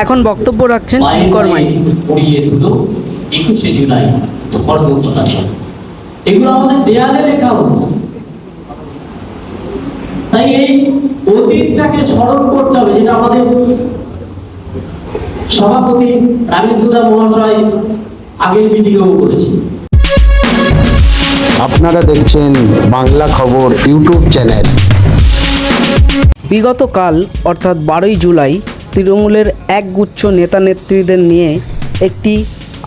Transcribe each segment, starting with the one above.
এখন বক্তব্য রাখছেন কিঙ্কর মাইতি। 21শে জুলাই ধর্মতলা। এগুলো আমাদের দেয়ালে লেখা হতো। তাই এই অতীতটাকে স্মরণ করতে হবে, যেটা আমাদের সভাপতি রামেন্দুদা মহাশয় আগের ভিডিও করেছে। আপনারা দেখছেন বাংলা খবর ইউটিউব চ্যানেল। বিগত কাল অর্থাৎ 12ই জুলাই তৃণমূলের একগুচ্ছ নেতা নেত্রীদের নিয়ে একটি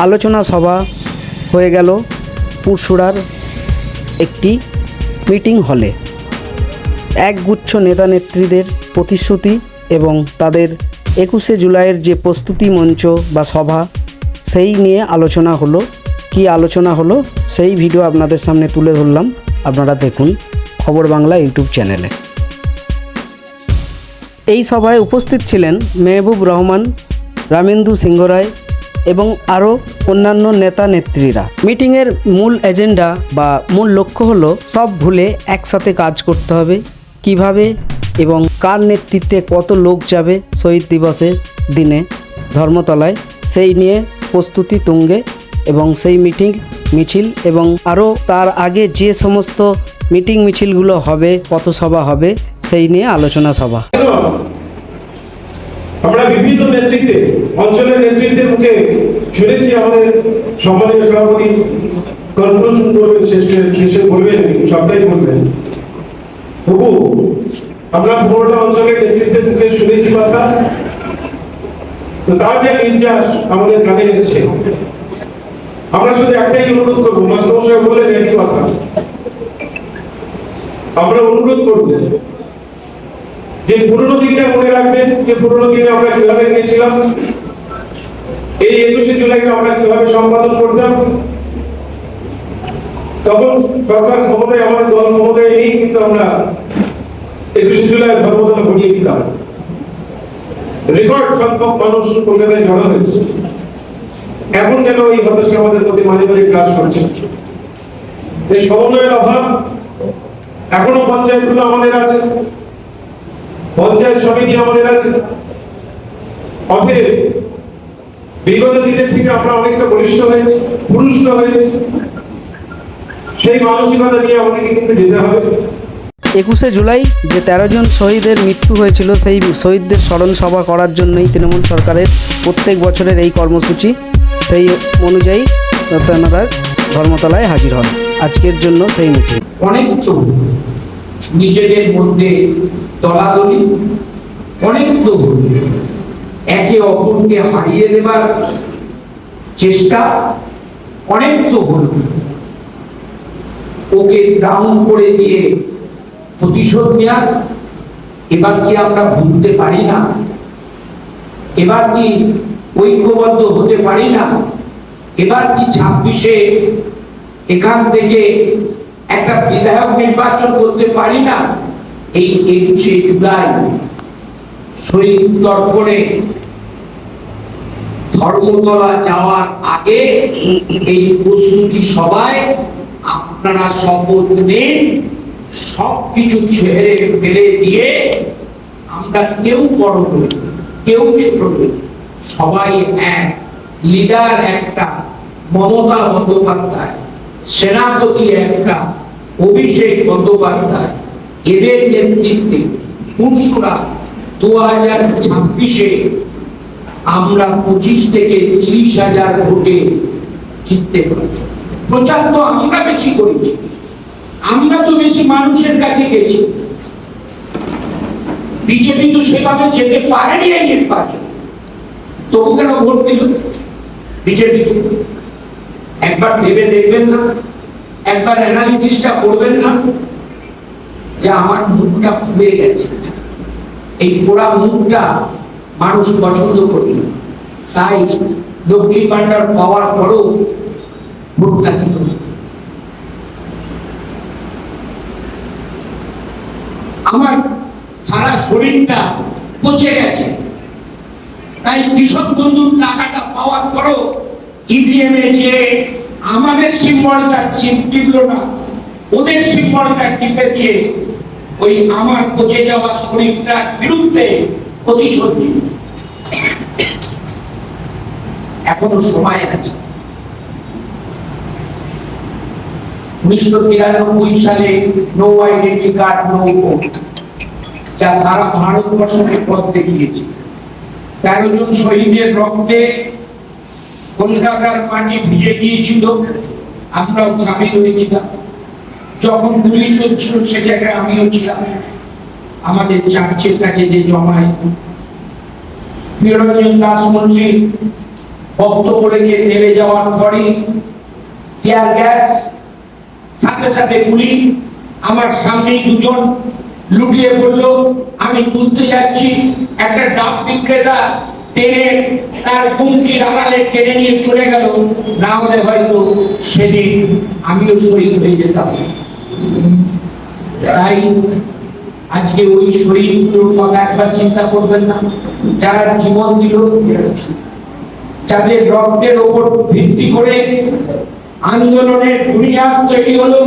আলোচনা সভা হয়ে গেল পুরসুরার একটি মিটিং হলে। একগুচ্ছ নেতা নেত্রীদের প্রতিশ্রুতি এবং তাদের 21শে জুলাইয়ের যে প্রস্তুতি মঞ্চ বা সভা, সেই নিয়ে আলোচনা হলো। কি আলোচনা হলো সেই ভিডিও আপনাদের সামনে তুলে ধরলাম, আপনারা দেখুন খবর বাংলা ইউটিউব চ্যানেলে। এই সভায় উপস্থিত ছিলেন মেহবুব রহমান, রামেন্দু সিংহ রায় এবং আরও অন্যান্য নেতা নেত্রীরা। মিটিংয়ের মূল এজেন্ডা বা মূল লক্ষ্য হলো সব ভুলে একসাথে কাজ করতে হবে, কিভাবে এবং কার নেতৃত্বে কত লোক যাবে শহীদ দিবসের দিনে ধর্মতলায়, সেই নিয়ে প্রস্তুতি তুঙ্গে এবং সেই মিছিল এবং আরও তার আগে যে সমস্ত মিটিং মিছিলগুলো হবে, পথসভা হবে, সেই নিয়ে আলোচনা সভা। আমরা বিভিন্ন নেতৃত্বে, অঞ্চলের নেতৃত্বের মুখে শুনেছি আমাদের সম্মানীয় সভাপতি কনক্লুশন করবেন, শেষে বলবেন, সবটাই বলবেন। তবু আমরা পুরোটা অঞ্চলের নেতৃত্বের মুখে শুনেছি কথা, তো তার যে নির্যাস আমাদের কানে এসছে, আমরা শুধু একটাই অনুরোধ করবো, মাস্টারমশাই বললেন একই কথা, আমরা অনুরোধ করবো যে পুরোনো দিনটা মনে রাখবেন, যে পুরোনো দিনে আমরা কিভাবে গিয়েছিলাম, এই 21শে জুলাইকে আমরা কিভাবে সম্পাদন করতাম। তখন সরকার ক্ষমতায়, আমাদের দল ক্ষমতায় নেই, কিন্তু আমরা 21শে জুলাই ধর্মতলা ঘটিয়ে দিতাম। রেকর্ড সংখ্যক মানুষ কলকাতায় জড়ো হয়েছে। এখন যেন এই হতাশা আমাদের প্রতি মাঝে মাঝে ক্লাস করছে। এই সমন্বয়ের অভাব এখনো পঞ্চায়েতগুলো আমাদের আছে, পঞ্চায়েত সমিতি আমাদের আছে। অতএব বিগত দিনের থেকে আমরা অনেকটা বলিষ্ঠ হয়েছি, পুরুষ্ট হয়েছি। সেই মানসিকতা নিয়ে আমাদেরকে কিন্তু যেতে হবে। 21শে জুলাই যে 13 জন শহীদের মৃত্যু হয়েছিল, সেই শহীদদের স্মরণ সভা করার জন্যই তৃণমূল সরকারের প্রত্যেক বছরের এই কর্মসূচি। সেই অনুযায়ী তারা ধর্মতলায় হাজির হন আজকের জন্য সেই মিটিং। অনেক তো নিজেদের মধ্যে দলাদলি, অনেক তো একে অপরকে হারিয়ে দেবার চেষ্টা, অনেক তো হল ওকে ডাউন করে দিয়ে প্রতিশোধ নেওয়া। এবার কি আমরা ভুলতে পারি না? এবার কি ঐক্যবদ্ধ হতে পারি না? এবার কি 26-এ এখান থেকে একটা বিধায়ক নির্বাচন করতে পারি না? এই 21শে জুলাই শহীদ তর্পণে ধর্মতলা যাওয়ার আগে এই প্রস্তুতি সভায় আপনারা শপথ নিন, সবকিছু ছেড়ে ফেলে দিয়ে আমরা কেউ বড় নই, কেউ ছোট নই, সবাই এক। লিডার একটা মমতা বন্দ্যোপাধ্যায়, সেনাপতি একটা অভিষেক বন্দ্যোপাধ্যায়, এদের নেতৃত্বে পুরসুরা 2026-এ আমরা 25 থেকে 30,000 ভোটে জিততে পারি। প্রচার তো আমরা বেশি করেছি, আমরা তো বেশি মানুষের কাছে গেছি। বিজেপি তো সেভাবে যেতে পারেনি এই নির্বাচন, তবু কেন ভোট দিল বিজেপিকে? একবার ভেবে দেখবেন না? একবার অ্যানালিসিসটা করবেন না যে আমার মুখটা ফুলে গেছে, এই পোড়া মুখটা মানুষ পছন্দ করি, তাই লক্ষ্মী ভান্ডার পাওয়ার পরেও ভোটটা দিত। আমার সারা শরীরটা পচে গেছে, তাই কৃষক বন্ধুর টাকাটা পাওয়ার পরেও ইভিএম এ যে আমাদের সিম্বলটা টিপল না, ওদের সিম্বলটা টিপে দিয়ে ওই আমার পচে যাওয়া শরীরটার বিরুদ্ধে প্রতিশোধ নিল। এখনো সময় আছে। 1993 সালে no identity card no vote, যা সারা ভারতবর্ষকে পথ দেখিয়েছে। 13 জন শহীদের রক্তে কলকাতার মাটি ভিজে গিয়েছিল, আমরাও সামিল হয়েছিলাম। যখন পুলিশ হচ্ছিল সে জায়গায় আমিও ছিলাম। আমাদের চার্চের কাছে যে জমায় নিরঞ্জন দাস মুন্সি বক্তব্য রেখে নেমে যাওয়ার পরই টিয়ার গ্যাস, সাথে সাথে গুলি। আমার সামনেই দুজন লুটিয়ে পড়ল। আমি তুলতে যাচ্ছি, একটা ডাব বিক্রেতা টেনে তার হুমকির আড়ালে টেনে নিয়ে চলে গেল। না হলে হয়তো সেদিন আমিও শহীদ হয়ে যেতাম। তাই আজকে ওই শহীদগুলোর কথা একবার চিন্তা করবেন না, যারা জীবন দিল, যাদের রক্তের ওপর ভিত্তি করে আন্দোলনের বুনিয়াদ তৈরি হলো।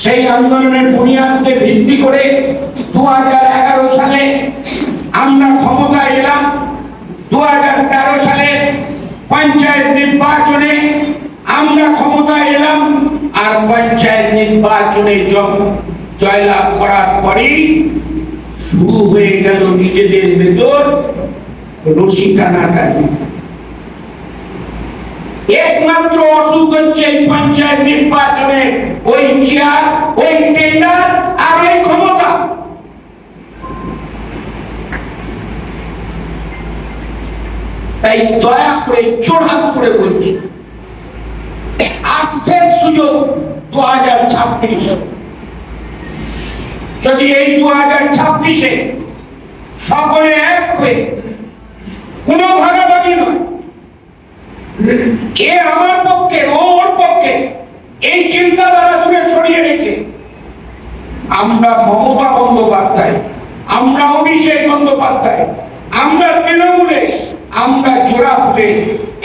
সেই আন্দোলনের বুনিয়াদকে ভিত্তি করে 2011 সালে আমরা ক্ষমতায় এলাম। 2013 সালে পঞ্চায়েত নির্বাচনে আমরা ক্ষমতায় এলাম। আর পঞ্চায়েত নির্বাচনে জয়লাভ করার পরেই শুরু হয়ে গেল নিজেদের ভেতর রশি টানাটানি। একমাত্র অসুখ হচ্ছে পঞ্চায়েত নির্বাচনে ওই চেয়ার, ওই টেন্ডার আর ওই ক্ষমতা। তাই দয়া করে জোরহাত করে বলছি, আর শেষ সুযোগ 2026। যদি এই 2026-এ সকলে এক হয়ে, কোনো ভাগাভাগি নয়, কে আমার পক্ষে ও ওর পক্ষে, এই চিন্তাধারা দূরে সরিয়ে রেখে আমরা মমতা বন্দ্যোপাধ্যায়, আমরা অভিষেক বন্দ্যোপাধ্যায়, আমরা তৃণমূলে আমরা জোড়া হয়ে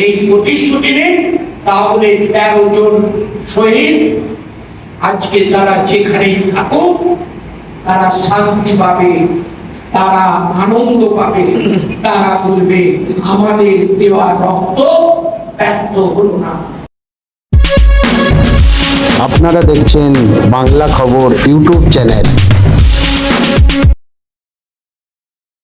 এই প্রতিশ্রুতি নেই, তাহলে 13 জন শহীদ আজকে তারা যেখানেই থাকুক তারা শান্তি পাবে, তারা আনন্দ পাবে, তারা বলবে আমাদের দেওয়া রক্ত ব্যর্থ হলো না। আপনারা দেখছেন বাংলা খবর ইউটিউব চ্যানেল।